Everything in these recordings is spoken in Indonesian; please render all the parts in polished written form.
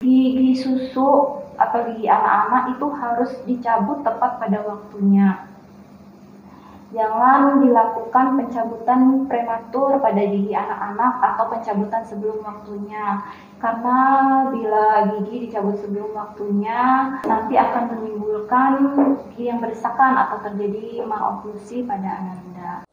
Gigi susu atau gigi anak-anak itu harus dicabut tepat pada waktunya. Jangan dilakukan pencabutan prematur pada gigi anak-anak atau pencabutan sebelum waktunya. Karena bila gigi dicabut sebelum waktunya, nanti akan menimbulkan gigi yang berdesakan atau terjadi maloklusi pada Ananda.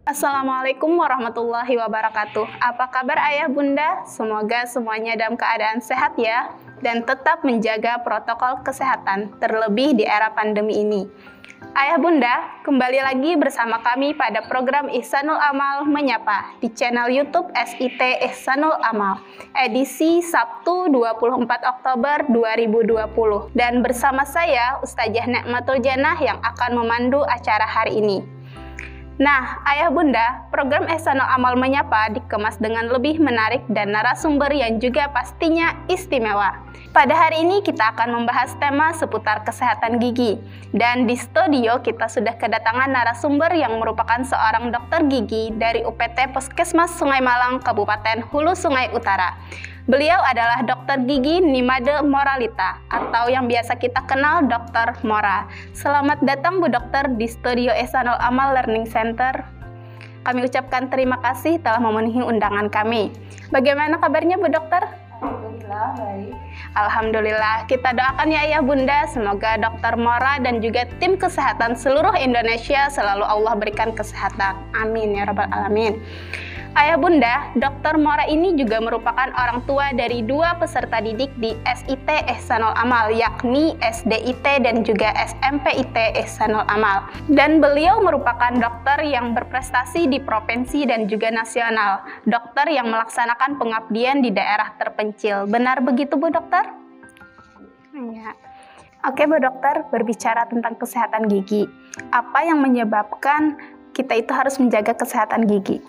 Assalamualaikum warahmatullahi wabarakatuh. Apa kabar ayah bunda? Semoga semuanya dalam keadaan sehat ya, dan tetap menjaga protokol kesehatan, terlebih di era pandemi ini. Ayah bunda, kembali lagi bersama kami pada program Ihsanul Amal Menyapa di channel YouTube SIT Ihsanul Amal, edisi Sabtu 24 Oktober 2020. Dan bersama saya Ustazah Nikmatul Janah yang akan memandu acara hari ini. Nah, ayah bunda, program Ihsanul Amal Menyapa dikemas dengan lebih menarik dan narasumber yang juga pastinya istimewa. Pada hari ini kita akan membahas tema seputar kesehatan gigi. Dan di studio kita sudah kedatangan narasumber yang merupakan seorang dokter gigi dari UPT Puskesmas Sungai Malang, Kabupaten Hulu Sungai Utara. Beliau adalah Dokter Gigi Nimade Moralita atau yang biasa kita kenal Dokter Mora. Selamat datang Bu Dokter di studio Ihsanul Amal Learning Center. Kami ucapkan terima kasih telah memenuhi undangan kami. Bagaimana kabarnya Bu Dokter? Alhamdulillah baik. Alhamdulillah, kita doakan ya ayah bunda, semoga Dokter Mora dan juga tim kesehatan seluruh Indonesia selalu Allah berikan kesehatan. Amin ya rabbal alamin. Ayah bunda, Dokter Mora ini juga merupakan orang tua dari dua peserta didik di SIT Ihsanul Amal, yakni SDIT dan juga SMPIT Ihsanul Amal. Dan beliau merupakan dokter yang berprestasi di provinsi dan juga nasional, dokter yang melaksanakan pengabdian di daerah terpencil. Benar begitu Bu Dokter? Ya. Oke Bu Dokter, berbicara tentang kesehatan gigi, apa yang menyebabkan kita itu harus menjaga kesehatan gigi?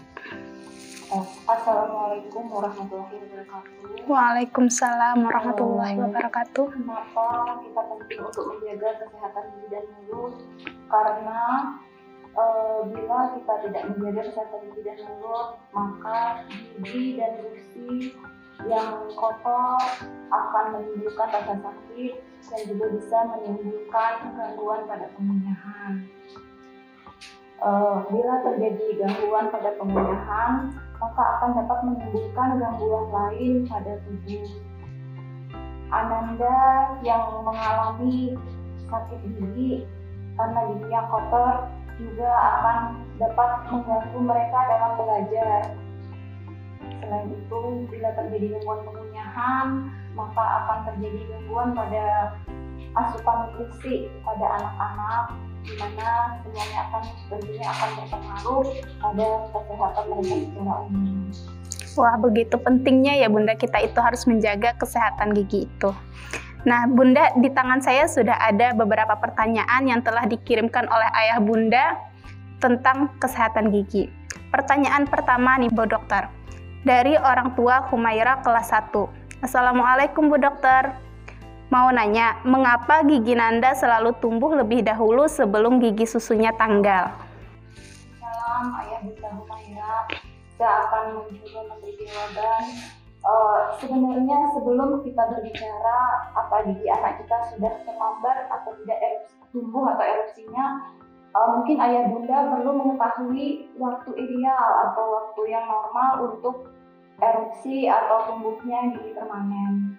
Assalamualaikum warahmatullahi wabarakatuh. Waalaikumsalam warahmatullahi wabarakatuh. Kenapa kita penting untuk menjaga kesehatan gigi dan mulut? Karena bila kita tidak menjaga kesehatan gigi dan mulut, maka gigi dan gusi yang kotor akan menimbulkan rasa sakit dan juga bisa menimbulkan gangguan pada pengunyahan. Bila terjadi gangguan pada pengunyahan, maka akan dapat menimbulkan gangguan lain pada tubuh. Ananda yang mengalami sakit gigi karena gigi yang kotor juga akan dapat mengganggu mereka dalam belajar. Selain itu, bila terjadi gangguan pengunyahan, maka akan terjadi gangguan pada asupan nutrisi pada anak-anak, di mana semuanya tentunya akan berpengaruh pada kesehatan mereka secara umum. Wah, begitu pentingnya ya Bunda, kita itu harus menjaga kesehatan gigi itu. Nah Bunda, di tangan saya sudah ada beberapa pertanyaan yang telah dikirimkan oleh ayah Bunda tentang kesehatan gigi. Pertanyaan pertama nih Bu Dokter, dari orang tua Humaira kelas 1. Assalamualaikum Bu Dokter. Mau nanya, mengapa gigi Nanda selalu tumbuh lebih dahulu sebelum gigi susunya tanggal? Salam ayah Bunda Humaira, saya akan mencoba memberi jawaban. Sebenarnya sebelum kita berbicara apa gigi anak kita sudah terlambat atau tidak tumbuh atau erupsinya, mungkin ayah bunda perlu mengetahui waktu ideal atau waktu yang normal untuk erupsi atau tumbuhnya gigi permanen.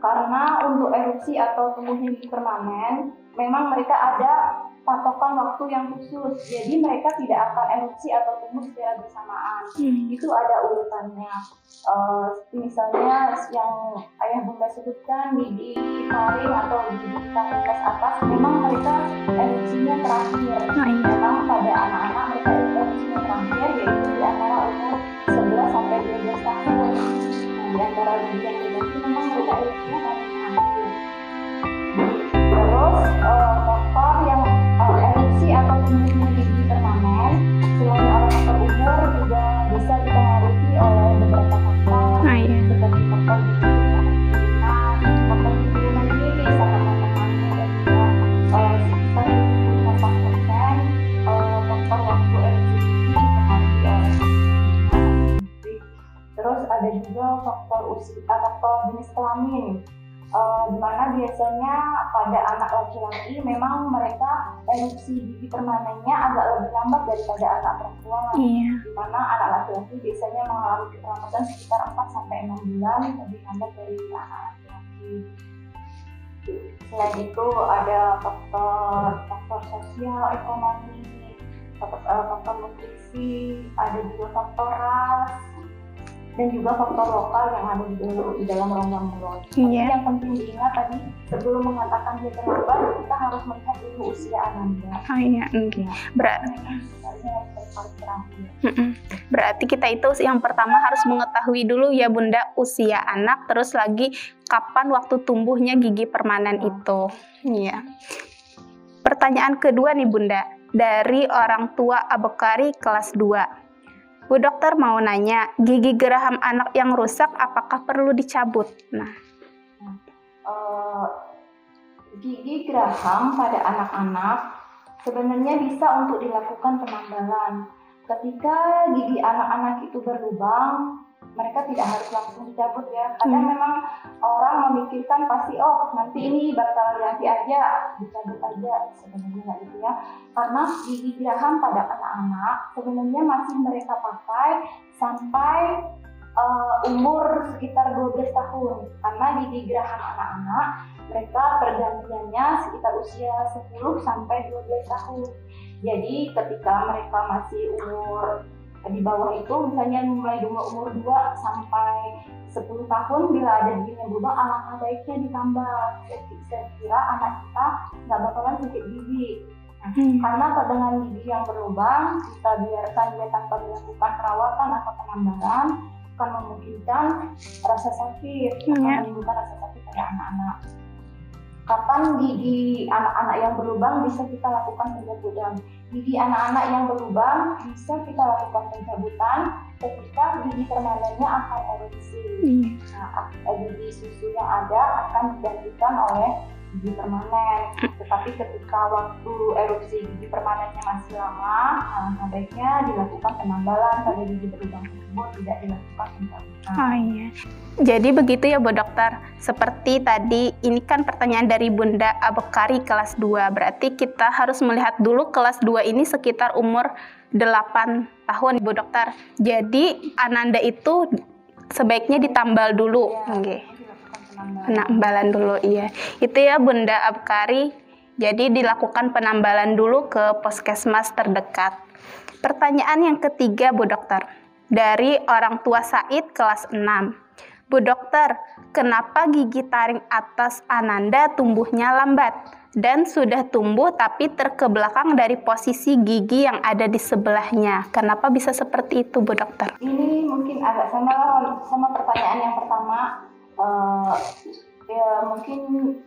Karena untuk erupsi atau tumbuhnya gigi permanen, memang mereka ada patokan waktu yang khusus. Jadi mereka tidak akan erupsi atau tumbuh secara bersamaan. Itu ada urutannya. Misalnya yang ayah bunda sebutkan gigi taring atau gigi tangkas atas, memang mereka erupsinya terakhir. Memang pada anak-anak mereka erupsinya terakhir, yaitu di antara umur 11 sampai 12 tahun. Di antara gigi yang berganti memang mereka erupsinya paling terakhir. Terus faktor yang erupsi atau tumbuhnya gigi permanen selain orang berumur juga bisa dipengaruhi oleh beberapa ada juga faktor usia, faktor jenis kelamin. Di mana biasanya pada anak laki-laki memang mereka erupsi gigi permanennya agak lebih lambat daripada anak perempuan. Iya. Di mana anak laki-laki biasanya mengalami keterlambatan sekitar 4-6 bulan lebih lambat dari anak laki-laki. Selain itu ada faktor sosial, ekonomi, faktor nutrisi, ada juga faktor ras, dan juga faktor lokal yang ada di dalam rongga mulut. Iya. Yang penting diingat tadi, sebelum mengatakan dia terlambat, kita harus melihat dulu usia ananda. Oh iya, berarti kita itu yang pertama harus mengetahui dulu ya Bunda usia anak, terus lagi kapan waktu tumbuhnya gigi permanen itu. Iya. Pertanyaan kedua nih Bunda, dari orang tua Abekari kelas 2. Bu dokter mau nanya, gigi geraham anak yang rusak apakah perlu dicabut? Gigi geraham pada anak-anak sebenarnya bisa untuk dilakukan penambalan. Ketika gigi anak-anak itu berlubang, mereka tidak harus langsung dicabut ya. Kadang memang orang memikirkan pasti nanti ini bakal ganti aja, dicabut aja. Sebenarnya nggak gitu ya. Karena gigi geraham pada anak-anak sebenarnya masih mereka pakai sampai umur sekitar 12 tahun. Karena gigi geraham anak-anak mereka pergantiannya sekitar usia 10 sampai 12 tahun. Jadi ketika mereka masih umur di bawah itu, misalnya mulai umur 2 sampai 10 tahun, bila ada gigi yang berubah, alangkah baiknya ditambah. Saya kira anak kita nggak bakalan sakit gigi. Karena dengan gigi yang berlubang, kita biarkan dia tanpa dilakukan perawatan atau penambahan, akan memungkinkan rasa sakit, akan menimbulkan rasa sakit pada anak-anak. Kapan gigi anak-anak yang berlubang bisa kita lakukan pencabutan? Gigi anak-anak yang berlubang bisa kita lakukan pencabutan ketika gigi permanennya akan erupsi. Gigi susu yang ada akan digantikan oleh gigi permanen. Tetapi ketika waktu erupsi gigi permanennya masih lama, alangkah baiknya dilakukan penambalan pada gigi berlubang tersebut, tidak dilakukan pencabutan. Oh iya. Jadi begitu ya Bu Dokter. Seperti tadi, ini kan pertanyaan dari Bunda Abekari kelas 2. Berarti kita harus melihat dulu kelas 2 ini sekitar umur 8 tahun Bu Dokter. Jadi Ananda itu sebaiknya ditambal dulu. Ya, penambalan dulu, iya. Itu ya Bunda Abekari. Jadi dilakukan penambalan dulu ke puskesmas terdekat. Pertanyaan yang ketiga Bu Dokter. Dari orang tua Said kelas 6. Bu Dokter, kenapa gigi taring atas Ananda tumbuhnya lambat? Dan sudah tumbuh tapi terkebelakang dari posisi gigi yang ada di sebelahnya. Kenapa bisa seperti itu Bu Dokter? Ini mungkin agak sama pertanyaan yang pertama. Mungkin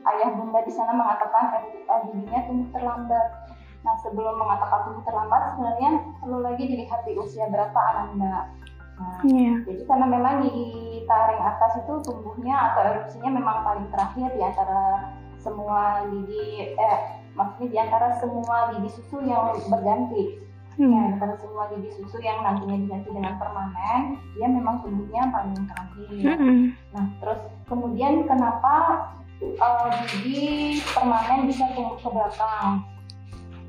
ayah bunda di sana mengatakan giginya tumbuh terlambat. Nah, sebelum mengatakan tumbuh terlambat, sebenarnya perlu lagi dilihat di usia berapa Ananda. Jadi karena memang gigi taring atas itu tumbuhnya atau erupsinya memang paling terakhir di antara semua gigi, maksudnya di antara semua gigi susu yang berganti. Antara semua gigi susu yang nantinya diganti dengan permanen, dia memang tumbuhnya paling terakhir. Nah, terus kemudian kenapa gigi permanen bisa tumbuh ke belakang?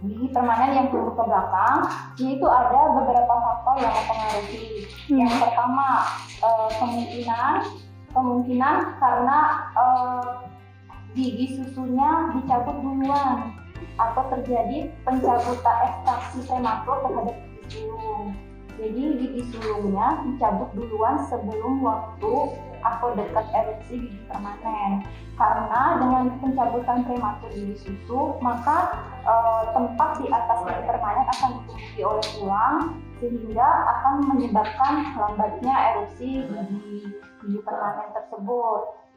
Gigi permanen yang tumbuh ke belakang, itu ada beberapa faktor yang mempengaruhi. Yang pertama, kemungkinan karena gigi susunya dicabut duluan atau terjadi pencabutan ekstraksi prematur terhadap gigi sulung. Jadi gigi sulungnya dicabut duluan sebelum waktu atau dekat erupsi gigi permanen. Karena dengan pencabutan prematur gigi susu, maka tempat di atas gigi permanen akan ditumbuhi oleh tulang, sehingga akan menyebabkan lambatnya erupsi gigi permanen tersebut.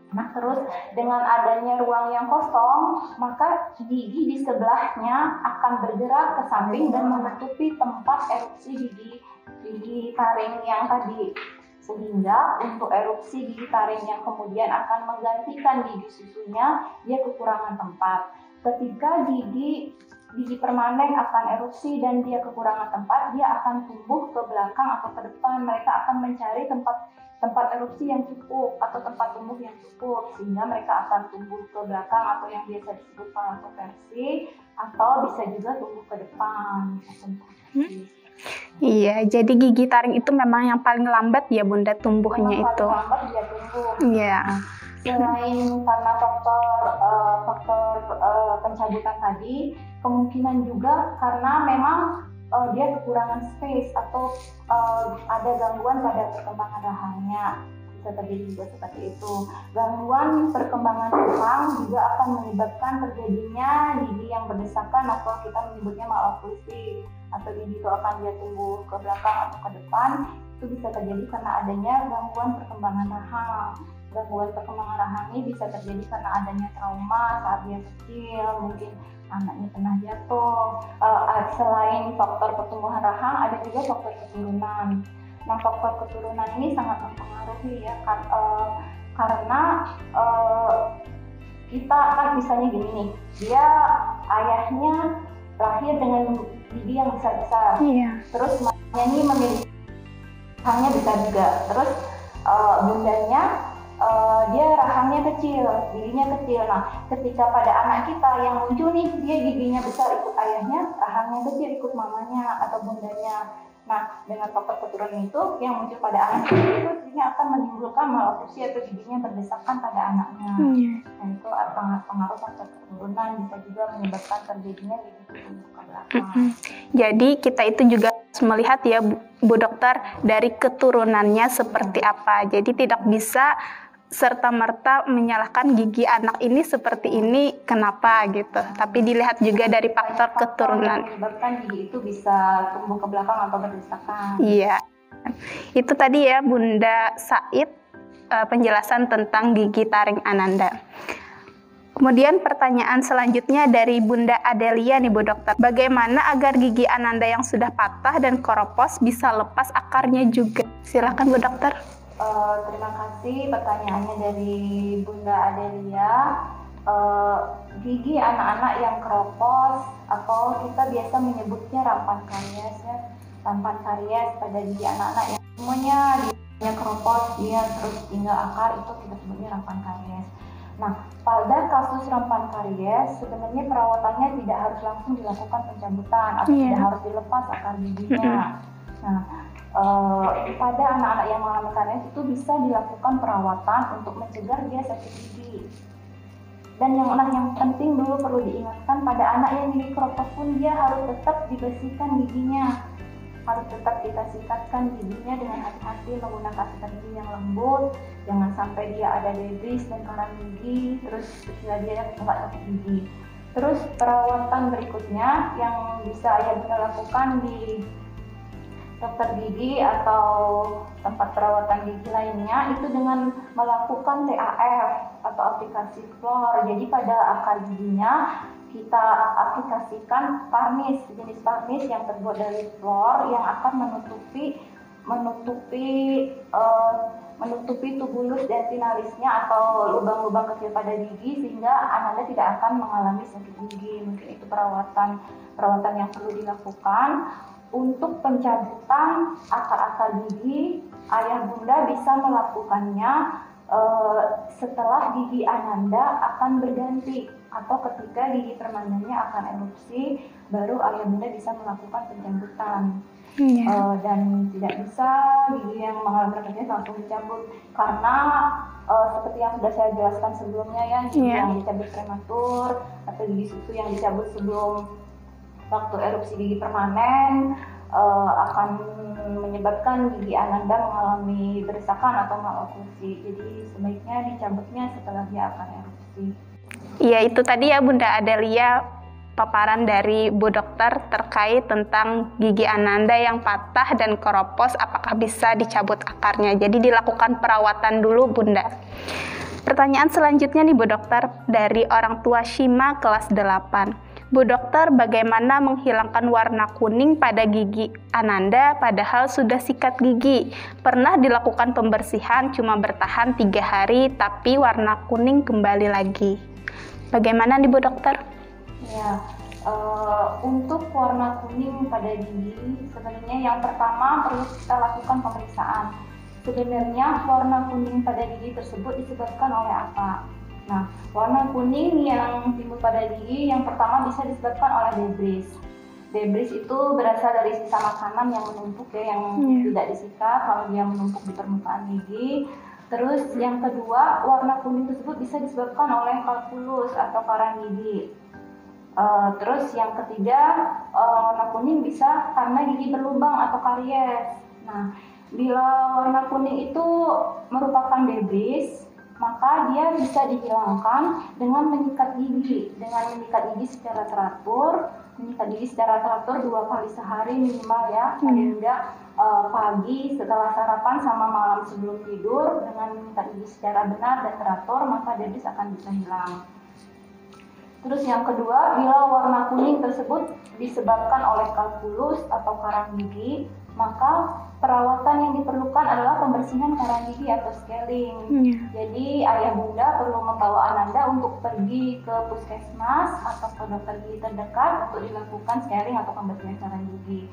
Nah, terus dengan adanya ruang yang kosong, maka gigi di sebelahnya akan bergerak ke samping dan menutupi tempat erupsi gigi taring yang tadi. Sehingga untuk erupsi gigi taring yang kemudian akan menggantikan gigi susunya, dia kekurangan tempat. Ketika gigi permanen akan erupsi dan dia kekurangan tempat, dia akan tumbuh ke belakang atau ke depan. Mereka akan mencari tempat tempat erupsi yang cukup atau tempat tumbuh yang cukup, sehingga mereka akan tumbuh ke belakang atau yang biasa disebut palatoversi, atau bisa juga tumbuh ke depan. Iya, jadi gigi taring itu memang yang paling lambat ya Bunda tumbuhnya Memang itu. paling lambat dia tumbuh. Iya. Selain karena faktor pencabutan tadi, kemungkinan juga karena memang dia kekurangan space atau ada gangguan pada perkembangan rahangnya, bisa terjadi juga seperti itu. Gangguan perkembangan rahang juga akan menyebabkan terjadinya gigi yang berdesakan atau kita menyebutnya maloklusi, atau gigi itu akan dia tumbuh ke belakang atau ke depan. Itu bisa terjadi karena adanya gangguan perkembangan rahang. Gangguan perkembangan rahang ini bisa terjadi karena adanya trauma saat dia kecil, mungkin anaknya pernah jatuh. Selain faktor pertumbuhan rahang, ada juga faktor keturunan. Nah, faktor keturunan ini sangat mempengaruhi ya, karena kita kan misalnya gini nih, dia ayahnya lahir dengan gigi yang besar-besar, terus mamanya ini memiliki rahangnya besar juga, terus bundanya dia rahangnya kecil, giginya kecil. Nah, ketika pada anak kita yang muncul nih, dia giginya besar ikut ayahnya, rahangnya kecil ikut mamanya atau bundanya. Nah, dengan faktor keturunan itu yang muncul pada anak itu sehingga akan menimbulkan maloklusi atau giginya berdesakan pada anaknya. Nah, itu sangat pengaruh faktor keturunan, bisa juga menyebabkan terjadinya gigi tumbuh ke belakang. Jadi kita itu juga harus melihat ya Bu Dokter dari keturunannya seperti apa. Jadi tidak bisa serta-merta menyalahkan gigi anak ini seperti ini kenapa gitu, tapi dilihat juga dari faktor keturunan. Menyebabkan gigi itu bisa tumbuh ke belakang atau berdesakan. Iya, itu tadi ya Bunda Said penjelasan tentang gigi taring Ananda. Kemudian pertanyaan selanjutnya dari Bunda Adelia nih Bu Dokter, bagaimana agar gigi Ananda yang sudah patah dan keropos bisa lepas akarnya juga? Silakan Bu Dokter. Terima kasih pertanyaannya dari Bunda Adelia. Gigi anak-anak yang keropos atau kita biasa menyebutnya rampan karies ya, rampan karies pada gigi anak-anak yang semuanya giginya keropos, dia terus tinggal akar, itu kita sebutnya rampan karies. Nah, pada kasus rampan karies sebenarnya perawatannya tidak harus langsung dilakukan pencabutan atau tidak harus dilepas akar giginya. Nah, pada anak-anak yang mengalami karies itu bisa dilakukan perawatan untuk mencegah dia sakit gigi. Dan yang penting dulu perlu diingatkan, pada anak yang gigi keropos pun dia harus tetap dibersihkan giginya, harus tetap kita sikatkan giginya dengan hati-hati menggunakan sikat gigi yang lembut, jangan sampai dia ada debris dan karang gigi, terus sehingga dia nggak sakit gigi. Terus perawatan berikutnya yang bisa ayah Bunda lakukan di dokter gigi atau tempat perawatan gigi lainnya itu dengan melakukan TAF atau aplikasi fluor. Jadi pada akar giginya kita aplikasikan parnis, jenis parnis yang terbuat dari fluor yang akan menutupi tubulus dentinalisnya atau lubang-lubang kecil pada gigi sehingga Ananda tidak akan mengalami sakit gigi. Mungkin itu perawatan yang perlu dilakukan. Untuk pencabutan akar-akar gigi, ayah Bunda bisa melakukannya setelah gigi Ananda akan berganti atau ketika gigi permanennya akan erupsi, baru ayah Bunda bisa melakukan pencabutan. Dan tidak bisa gigi yang mengalami pergantian langsung dicabut karena seperti yang sudah saya jelaskan sebelumnya ya, gigi yang dicabut prematur atau gigi susu yang dicabut sebelum waktu erupsi gigi permanen akan menyebabkan gigi Ananda mengalami berdesakan atau maloklusi. Jadi sebaiknya dicabutnya setelah dia akan erupsi. Iya, itu tadi ya Bunda Adelia paparan dari Bu Dokter terkait tentang gigi Ananda yang patah dan keropos, apakah bisa dicabut akarnya. Jadi dilakukan perawatan dulu Bunda. Pertanyaan selanjutnya nih Bu Dokter dari orang tua Shima kelas 8. Bu Dokter, bagaimana menghilangkan warna kuning pada gigi Ananda padahal sudah sikat gigi? Pernah dilakukan pembersihan cuma bertahan 3 hari tapi warna kuning kembali lagi. Bagaimana nih Bu Dokter? Ya, untuk warna kuning pada gigi sebenarnya yang pertama perlu kita lakukan pemeriksaan. sebenarnya warna kuning pada gigi tersebut disebabkan oleh apa? Nah, warna kuning yang timbul pada gigi yang pertama bisa disebabkan oleh debris. Debris itu berasal dari sisa makanan yang menumpuk ya, yang tidak disikat kalau dia menumpuk di permukaan gigi. Terus yang kedua, warna kuning tersebut bisa disebabkan oleh kalkulus atau karang gigi. Terus yang ketiga, warna kuning bisa karena gigi berlubang atau karies. Nah, bila warna kuning itu merupakan debris, maka dia bisa dihilangkan dengan menyikat gigi. Dengan menyikat gigi secara teratur, menyikat gigi secara teratur 2 kali sehari minimal ya, paling enggak pagi setelah sarapan sama malam sebelum tidur. Dengan menyikat gigi secara benar dan teratur, maka debris akan bisa hilang. Terus yang kedua, bila warna kuning tersebut disebabkan oleh kalkulus atau karang gigi, maka perawatan yang diperlukan adalah pembersihan karang gigi atau scaling. Jadi ayah bunda perlu membawa Ananda untuk pergi ke puskesmas atau ke dokter gigi terdekat untuk dilakukan scaling atau pembersihan karang gigi.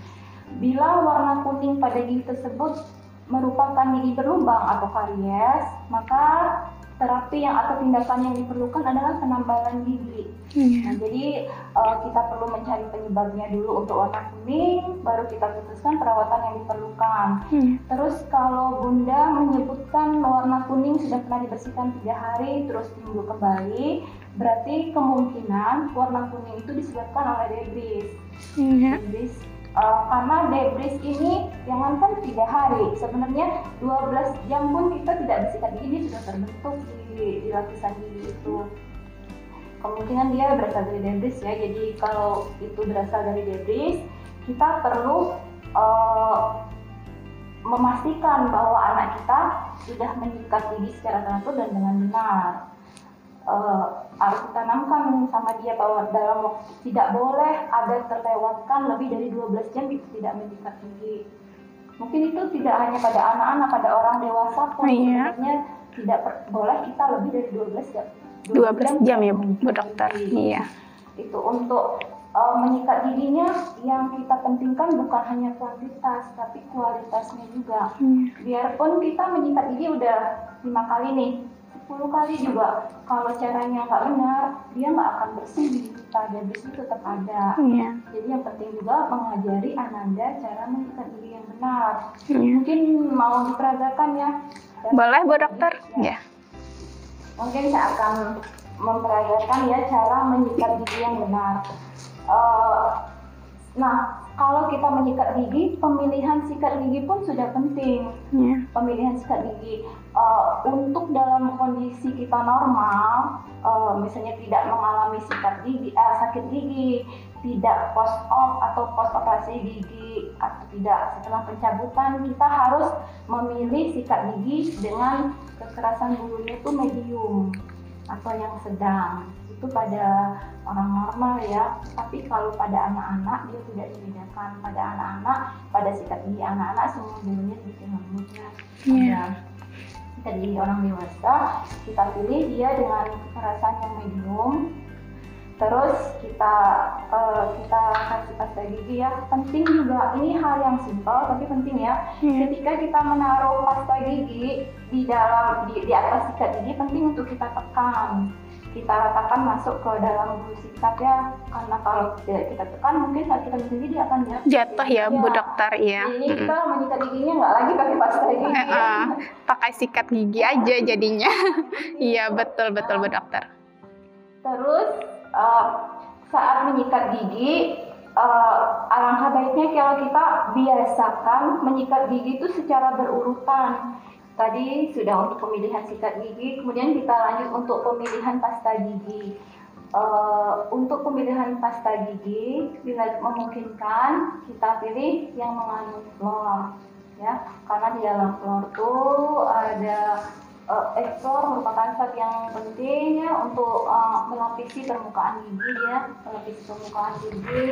Bila warna kuning pada gigi tersebut merupakan gigi berlubang atau karies, maka terapi atau tindakan yang diperlukan adalah penambalan gigi. Nah, jadi kita perlu mencari penyebabnya dulu untuk warna kuning, baru kita putuskan perawatan yang diperlukan. Terus kalau bunda menyebutkan warna kuning sudah pernah dibersihkan 3 hari terus timbul kembali, berarti kemungkinan warna kuning itu disebabkan oleh debris. Debris karena debris ini jangankan 3 hari, sebenarnya 12 jam pun kita tidak bersikat gigi, dia sudah terbentuk di lapisan gigi itu. Kemungkinan dia berasal dari debris ya. Jadi kalau itu berasal dari debris, kita perlu memastikan bahwa anak kita sudah menyikat gigi secara teratur dan dengan benar. Harus ditanamkan sama dia bahwa dalam waktu tidak boleh ada terlewatkan lebih dari 12 jam itu tidak menyikat gigi. Mungkin itu tidak hanya pada anak-anak, pada orang dewasa pun sebenarnya tidak boleh kita lebih dari 12 jam ya Bu Dokter. Iya. Itu untuk menyikat giginya yang kita pentingkan bukan hanya kuantitas tapi kualitasnya juga. Biarpun kita menyikat gigi udah 5 kali nih, 10 kali juga, kalau caranya nggak benar, dia nggak akan bersih di kita, debris itu tetap ada. Jadi yang penting juga mengajari Ananda cara menyikat gigi yang benar. Mungkin mau diperagakan ya? Boleh Bu Dokter? Ya. Mungkin saya akan memperagakan ya cara menyikat gigi yang benar. Nah, kalau kita menyikat gigi, pemilihan sikat gigi pun sudah penting. Pemilihan sikat gigi untuk dalam kondisi kita normal, misalnya tidak mengalami sakit gigi, tidak post op atau post operasi gigi, atau tidak setelah pencabutan, kita harus memilih sikat gigi dengan kekerasan bulunya itu medium atau yang sedang. Itu pada orang normal ya, tapi kalau pada anak-anak dia tidak dibedakan. Pada anak-anak, pada sikat gigi anak-anak semua bulunya sedikit lembut ya. Sikat gigi orang dewasa kita pilih dia dengan kekerasan yang medium. Terus kita kasih pasta gigi ya. Penting juga, ini hal yang simpel tapi penting ya. Ketika kita menaruh pasta gigi di atas sikat gigi, penting untuk kita tekan. Kita ratakan masuk ke dalam bulu sikat ya, karena kalau tidak kita tekan mungkin saat kita menggigit dia akan jatuh ya Bu Dokter ya. Ini kita menyikat giginya nggak lagi pakai pasta gigi pakai sikat gigi aja jadinya. Iya betul Bu Dokter. Terus saat menyikat gigi, alangkah baiknya kalau kita biasakan menyikat gigi itu secara berurutan. Tadi sudah untuk pemilihan sikat gigi, kemudian kita lanjut untuk pemilihan pasta gigi. Untuk pemilihan pasta gigi, bila memungkinkan kita pilih yang mengandung fluor, ya, karena di dalam fluor itu ada fluor merupakan zat yang penting ya untuk melapisi permukaan gigi ya, melapisi permukaan gigi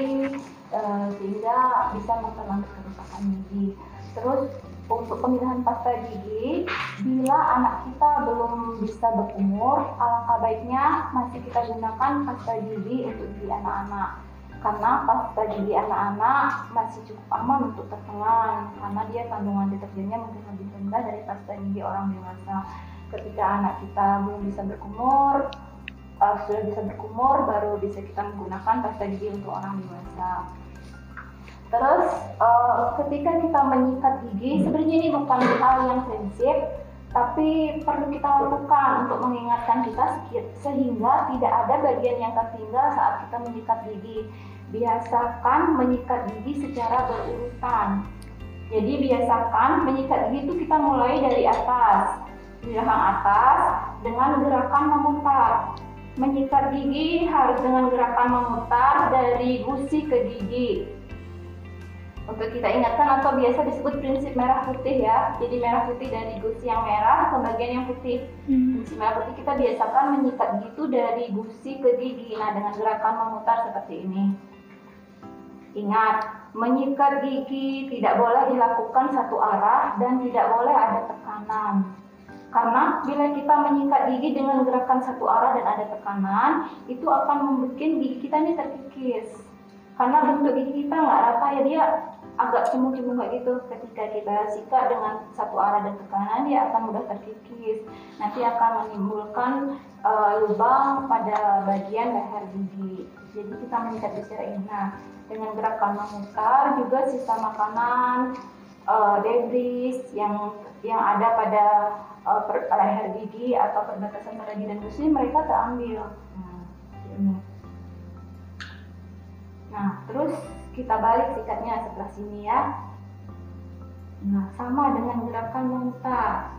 sehingga bisa memperlambat kerusakan gigi. Terus untuk pemilihan pasta gigi, bila anak kita belum bisa berumur, alangkah baiknya masih kita gunakan pasta gigi untuk gigi anak-anak. karena pasta gigi anak-anak masih cukup aman untuk tertelan karena dia kandungan deterjennya mungkin lebih rendah dari pasta gigi orang dewasa. Ketika anak kita belum bisa berkumur, sudah bisa berkumur, baru bisa kita menggunakan pasta gigi untuk orang dewasa. Terus ketika kita menyikat gigi, sebenarnya ini bukan hal yang prinsip, tapi perlu kita lakukan untuk mengingatkan kita sehingga tidak ada bagian yang tertinggal saat kita menyikat gigi. Biasakan menyikat gigi secara berurutan. Jadi biasakan menyikat gigi itu kita mulai dari atas, di belakang atas dengan gerakan memutar. Menyikat gigi harus dengan gerakan memutar dari gusi ke gigi. Untuk kita ingatkan atau biasa disebut prinsip merah putih ya. Jadi merah putih dari gusi yang merah ke bagian yang putih. Prinsip merah putih kita biasakan menyikat gigi itu dari gusi ke gigi. Nah, dengan gerakan memutar seperti ini. Ingat, menyikat gigi tidak boleh dilakukan satu arah dan tidak boleh ada tekanan. Karena bila kita menyikat gigi dengan gerakan satu arah dan ada tekanan, itu akan membuat gigi kita ini terkikis. Karena bentuk gigi kita nggak rata ya, dia agak cemu-cemu kayak gitu. Ketika kita sikat dengan satu arah dan tekanan, dia akan mudah terkikis. Nanti akan menimbulkan lubang pada bagian leher gigi. Jadi kita menyikat di sini. Nah, dengan gerakan memutar juga sisa makanan, debris yang ada pada leher gigi atau perbatasan pada gigi dan gusi mereka terambil. Nah, terus kita balik sikatnya sebelah sini ya. Nah, sama dengan gerakan memutar.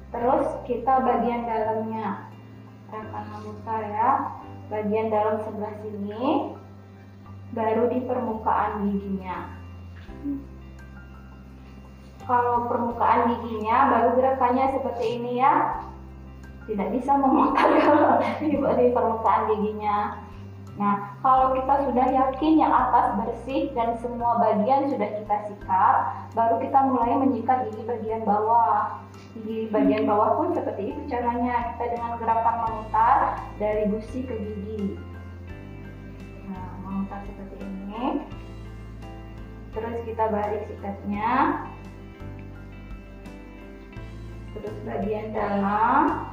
Terus kita bagian dalamnya, gerakan memutar ya. Bagian dalam sebelah sini, baru di permukaan giginya. Kalau permukaan giginya, baru gerakannya seperti ini ya. Tidak bisa memutar kalau di permukaan giginya. Nah, kalau kita sudah yakin yang atas bersih dan semua bagian sudah kita sikat, baru kita mulai menyikat gigi bagian bawah. Gigi bagian bawah pun seperti itu caranya. Kita dengan gerakan memutar dari gusi ke gigi. Nah, memutar seperti ini. Terus kita balik sikatnya. Terus bagian dalam.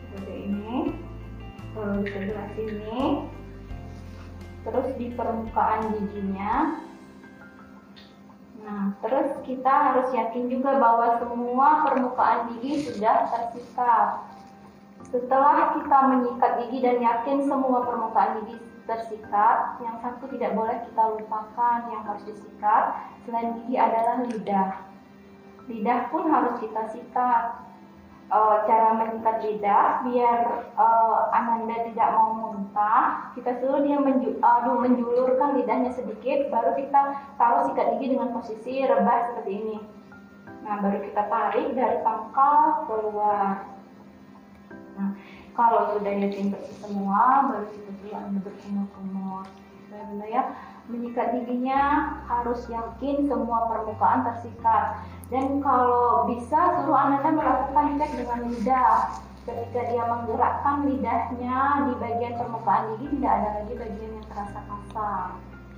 Seperti ini. Lalu di sebelah sini. Terus di permukaan giginya. Nah, terus kita harus yakin juga bahwa semua permukaan gigi sudah tersikat. Setelah kita menyikat gigi dan yakin semua permukaan gigi tersikat, yang satu tidak boleh kita lupakan yang harus disikat selain gigi adalah lidah. Lidah pun harus kita sikat. Cara menyikat lidah biar Ananda tidak mau muntah, kita suruh dia menjulurkan lidahnya sedikit, baru kita taruh sikat gigi dengan posisi rebah seperti ini. Nah, baru kita tarik dari pangkal keluar. Nah, kalau sudah yakin bersih semua, baru kita suruh berkumur-kumur. Benar ya, menyikat giginya harus yakin semua permukaan tersikat. Dan kalau bisa suruh Ananda melakukan cek dengan lidah. Ketika dia menggerakkan lidahnya di bagian permukaan gigi, tidak ada lagi bagian yang terasa kasar.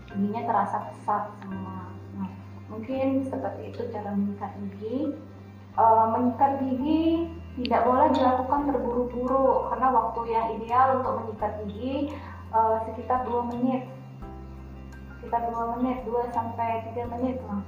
Giginya terasa kesat semua. Nah, mungkin seperti itu cara menyikat gigi. Menyikat gigi tidak boleh dilakukan terburu-buru karena waktu yang ideal untuk menyikat gigi sekitar 2 menit. Sekitar 2 menit, 2 sampai 3 menit lah.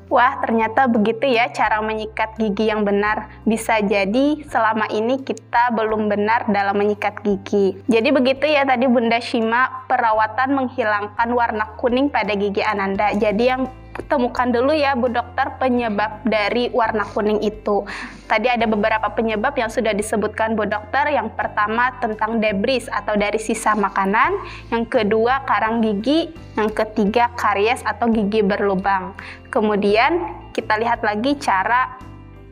Wah, ternyata begitu ya cara menyikat gigi yang benar. Bisa jadi selama ini kita belum benar dalam menyikat gigi. Jadi begitu ya tadi Bunda Shima, perawatan menghilangkan warna kuning pada gigi Ananda. Jadi yang temukan dulu ya Bu Dokter penyebab dari warna kuning itu. Tadi ada beberapa penyebab yang sudah disebutkan Bu Dokter. Yang pertama tentang debris atau dari sisa makanan. Yang kedua karang gigi. Yang ketiga karies atau gigi berlubang. Kemudian kita lihat lagi cara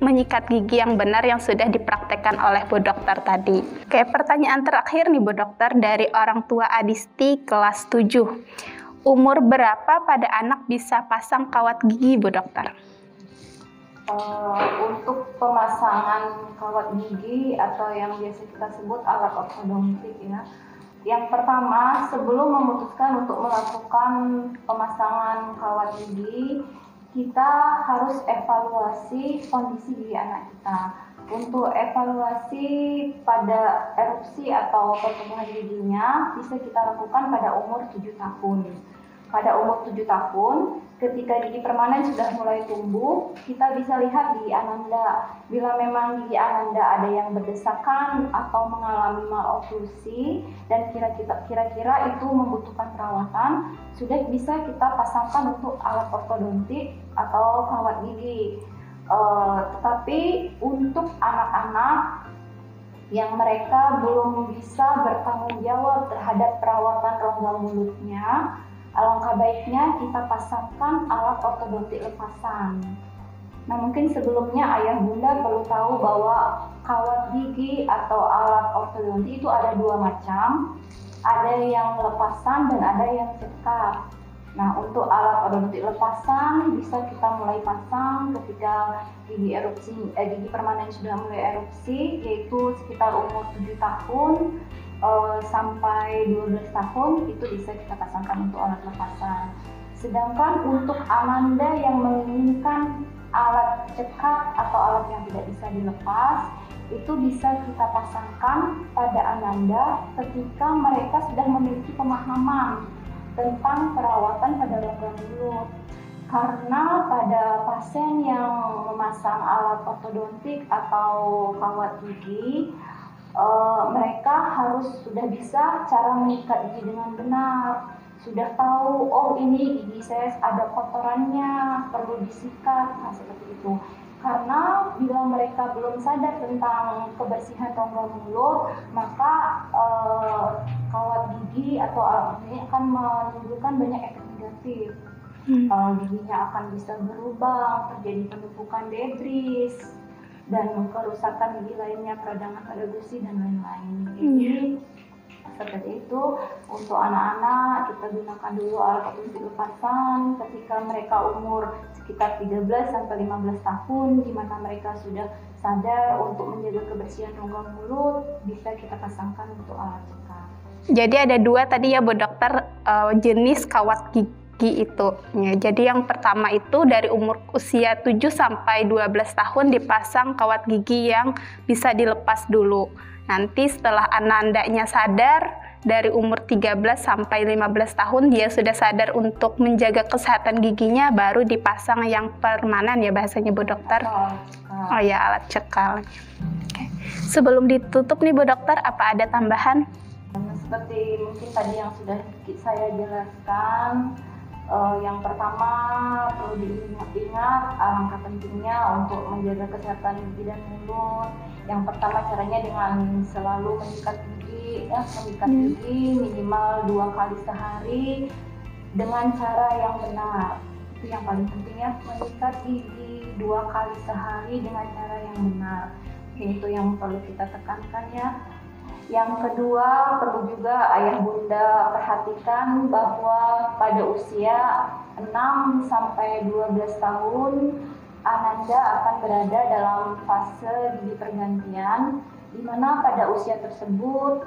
menyikat gigi yang benar yang sudah dipraktekkan oleh Bu Dokter tadi. Oke, pertanyaan terakhir nih Bu Dokter dari orang tua Adisti kelas 7. Umur berapa pada anak bisa pasang kawat gigi, Bu Dokter? Untuk pemasangan kawat gigi atau yang biasa kita sebut alat ortodontik ya, Yang pertama, sebelum memutuskan untuk melakukan pemasangan kawat gigi, kita harus evaluasi kondisi gigi anak kita. Untuk evaluasi pada erupsi atau pertumbuhan giginya bisa kita lakukan pada umur 7 tahun. Pada umur 7 tahun, ketika gigi permanen sudah mulai tumbuh, kita bisa lihat gigi Ananda. Bila memang gigi Ananda ada yang berdesakan atau mengalami maloklusi dan kira-kira itu membutuhkan perawatan, sudah bisa kita pasangkan untuk alat ortodontik atau kawat gigi. Tetapi untuk anak-anak yang mereka belum bisa bertanggung jawab terhadap perawatan rongga mulutnya, alangkah baiknya kita pasangkan alat ortodontik lepasan. Nah, mungkin sebelumnya ayah bunda perlu tahu bahwa kawat gigi atau alat ortodontik itu ada dua macam, ada yang lepasan dan ada yang cekat. Nah, untuk alat ortodontik lepasan bisa kita mulai pasang ketika gigi permanen sudah mulai erupsi, yaitu sekitar umur 7 tahun sampai 12 tahun itu bisa kita pasangkan untuk alat lepasan. Sedangkan untuk Ananda yang menginginkan alat cekat atau alat yang tidak bisa dilepas, itu bisa kita pasangkan pada Ananda ketika mereka sudah memiliki pemahaman tentang perawatan pada rongga mulut. Karena pada pasien yang memasang alat ortodontik atau kawat gigi, mereka harus sudah bisa cara mengikat gigi dengan benar, sudah tahu, oh ini gigi saya ada kotorannya, perlu disikat, nah seperti itu. Karena bila mereka belum sadar tentang kebersihan rongga mulut, maka kawat gigi atau alat ini akan menimbulkan banyak efek negatif. Giginya akan bisa berlubang, terjadi penumpukan debris, dan kerusakan gigi lainnya, peradangan pada gusi dan lain-lain. Jadi seperti itu, untuk anak-anak kita gunakan dulu alat ortodontik lepasan ketika mereka umur sekitar 13-15 tahun, di mana mereka sudah sadar untuk menjaga kebersihan rongga mulut, bisa kita pasangkan untuk alat cekat. Jadi ada dua tadi ya Bu Dokter, jenis kawat gigi itu. Ya, jadi yang pertama itu dari umur usia 7 sampai 12 tahun dipasang kawat gigi yang bisa dilepas dulu. Nanti setelah anandanya sadar, dari umur 13 sampai 15 tahun dia sudah sadar untuk menjaga kesehatan giginya, baru dipasang yang permanen ya bahasanya Bu Dokter. Oh ya, alat cekal. Oke. Sebelum ditutup nih Bu Dokter, apa ada tambahan? Seperti mungkin tadi yang sudah saya jelaskan, yang pertama perlu diingat alangkah pentingnya untuk menjaga kesehatan gigi dan mulut. Yang pertama caranya dengan selalu menyikat gigi, gigi minimal 2 kali sehari dengan cara yang benar. Itu yang paling penting ya, menyikat gigi 2 kali sehari dengan cara yang benar. Itu yang perlu kita tekankan ya. Yang kedua, perlu juga ayah bunda perhatikan bahwa pada usia 6 sampai 12 tahun Ananda akan berada dalam fase gigi pergantian, di mana pada usia tersebut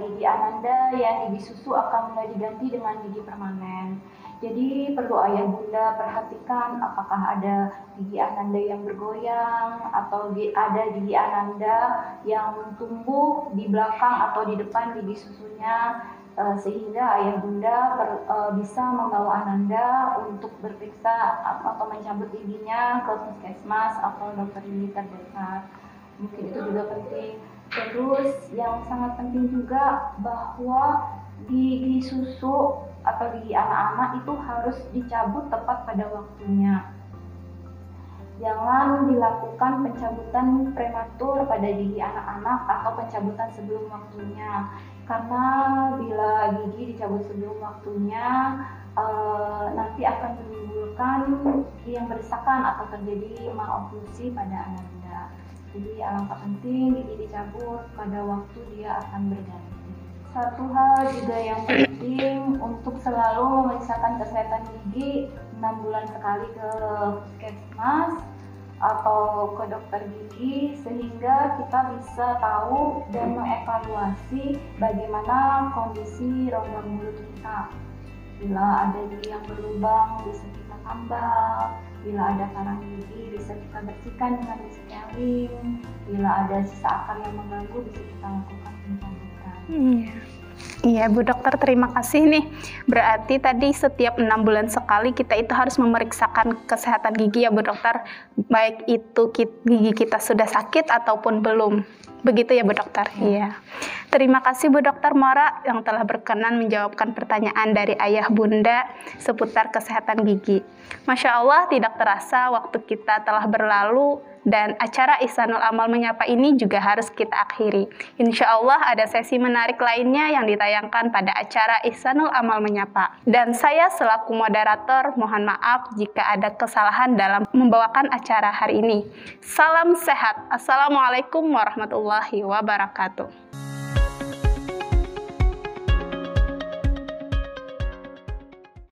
gigi Ananda yang gigi susu akan mulai diganti dengan gigi permanen. Jadi perlu ayah bunda perhatikan apakah ada gigi Ananda yang bergoyang atau ada gigi Ananda yang tumbuh di belakang atau di depan gigi susunya, sehingga ayah bunda bisa membawa Ananda untuk berperiksa atau mencabut giginya ke puskesmas atau dokter gigi terdekat. Mungkin itu juga penting. Terus yang sangat penting juga bahwa gigi susu atau gigi anak-anak itu harus dicabut tepat pada waktunya. Jangan dilakukan pencabutan prematur pada gigi anak-anak atau pencabutan sebelum waktunya. Karena bila gigi dicabut sebelum waktunya, nanti akan menimbulkan gigi yang berdesakan atau terjadi maloklusi pada Ananda. Jadi alangkah penting gigi dicabut pada waktu dia akan berganti. Satu hal juga yang penting untuk selalu memeriksakan kesehatan gigi 6 bulan sekali ke puskesmas. atau ke dokter gigi sehingga kita bisa tahu dan mengevaluasi bagaimana kondisi rongga mulut kita. Bila ada gigi yang berlubang bisa kita tambal, bila ada karang gigi bisa kita bersihkan dengan detailing, bila ada sisa akar yang mengganggu bisa kita lakukan pencabutan. Iya Bu Dokter, terima kasih nih. Berarti tadi setiap 6 bulan sekali kita itu harus memeriksakan kesehatan gigi ya Bu Dokter, baik itu gigi kita sudah sakit ataupun belum. Begitu ya Bu Dokter? Iya. Terima kasih Bu Dokter Mora yang telah berkenan menjawabkan pertanyaan dari ayah bunda seputar kesehatan gigi. Masya Allah, tidak terasa waktu kita telah berlalu dan acara Ihsanul Amal Menyapa ini juga harus kita akhiri. Insya Allah ada sesi menarik lainnya yang ditayangkan pada acara Ihsanul Amal Menyapa. Dan saya selaku moderator mohon maaf jika ada kesalahan dalam membawakan acara hari ini. Salam sehat. Assalamualaikum warahmatullahi wabarakatuh.